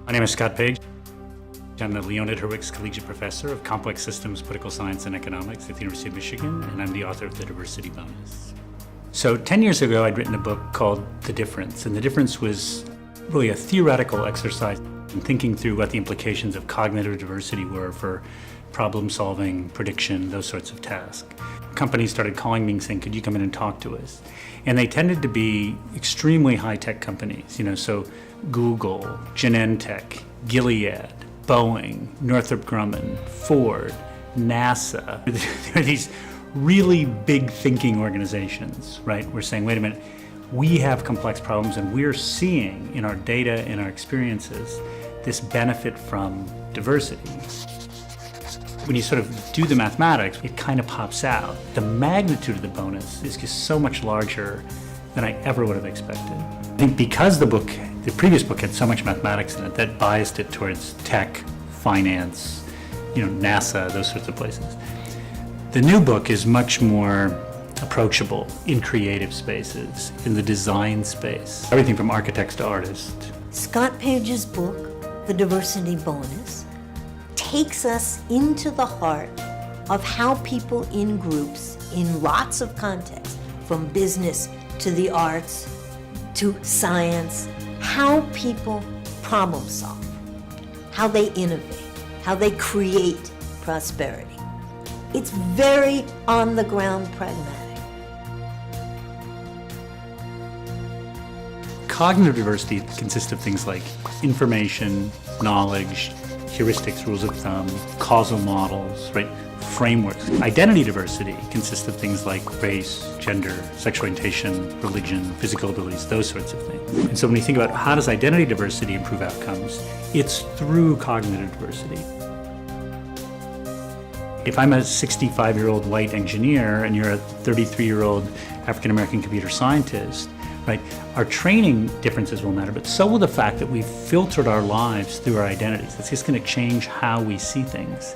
My name is Scott Page. I'm the Leonid Hurwitz Collegiate Professor of Complex Systems, Political Science, and Economics at the University of Michigan, and I'm the author of The Diversity Bonus. So 10 years ago, I'd written a book called The Difference, and The Difference was really a theoretical exercise in thinking through what the implications of cognitive diversity were for problem solving, prediction, those sorts of tasks. Companies started calling me and saying, could you come in and talk to us? And they tended to be extremely high-tech companies, so Google, Genentech, Gilead, Boeing, Northrop Grumman, Ford, NASA. There are these really big thinking organizations, right? We're saying, wait a minute, we have complex problems and we're seeing in our data and our experiences this benefit from diversity. When you sort of do the mathematics, it kind of pops out. The magnitude of the bonus is just so much larger than I ever would have expected. I think because the previous book had so much mathematics in it, that biased it towards tech, finance, NASA, those sorts of places. The new book is much more approachable in creative spaces, in the design space, everything from architects to artists. Scott Page's book, The Diversity Bonus, takes us into the heart of how people in groups, in lots of contexts, from business to the arts to science, how people problem solve, how they innovate, how they create prosperity. It's very on-the-ground pragmatic. Cognitive diversity consists of things like information, knowledge, heuristics, rules of thumb, causal models, right? Frameworks. Identity diversity consists of things like race, gender, sexual orientation, religion, physical abilities, those sorts of things. And so when you think about how does identity diversity improve outcomes, it's through cognitive diversity. If I'm a 65-year-old white engineer and you're a 33-year-old African-American computer scientist, right? Our training differences will matter, but so will the fact that we've filtered our lives through our identities. It's just going to change how we see things.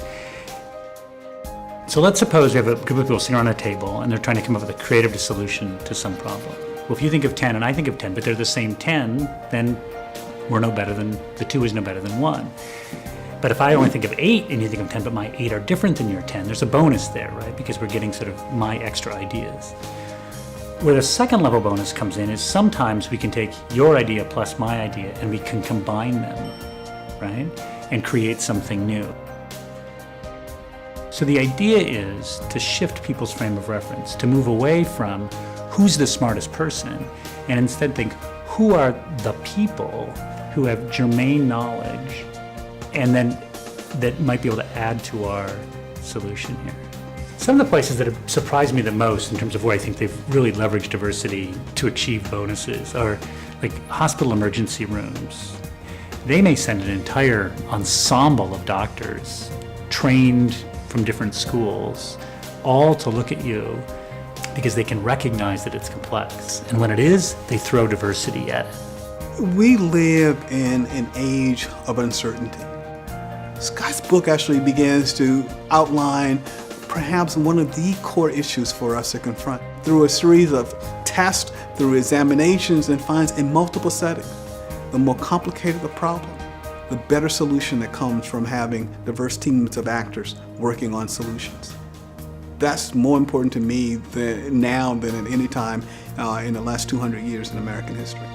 So let's suppose we have a group of people sitting around a table and they're trying to come up with a creative solution to some problem. Well, if you think of 10 and I think of 10, but they're the same 10, then the 2 is no better than 1. But if I only think of 8 and you think of 10, but my 8 are different than your 10, there's a bonus there, right? Because we're getting sort of my extra ideas. Where the second level bonus comes in is sometimes we can take your idea plus my idea and we can combine them, right? And create something new. So the idea is to shift people's frame of reference, to move away from who's the smartest person and instead think who are the people who have germane knowledge and then that might be able to add to our solution here. Some of the places that have surprised me the most in terms of where I think they've really leveraged diversity to achieve bonuses are like hospital emergency rooms. They may send an entire ensemble of doctors trained from different schools, all to look at you because they can recognize that it's complex. And when it is, they throw diversity at it. We live in an age of uncertainty. Scott's book actually begins to outline perhaps one of the core issues for us to confront through a series of tests, through examinations, and finds in multiple settings. The more complicated the problem, the better solution that comes from having diverse teams of actors working on solutions. That's more important to me now than at any time in the last 200 years in American history.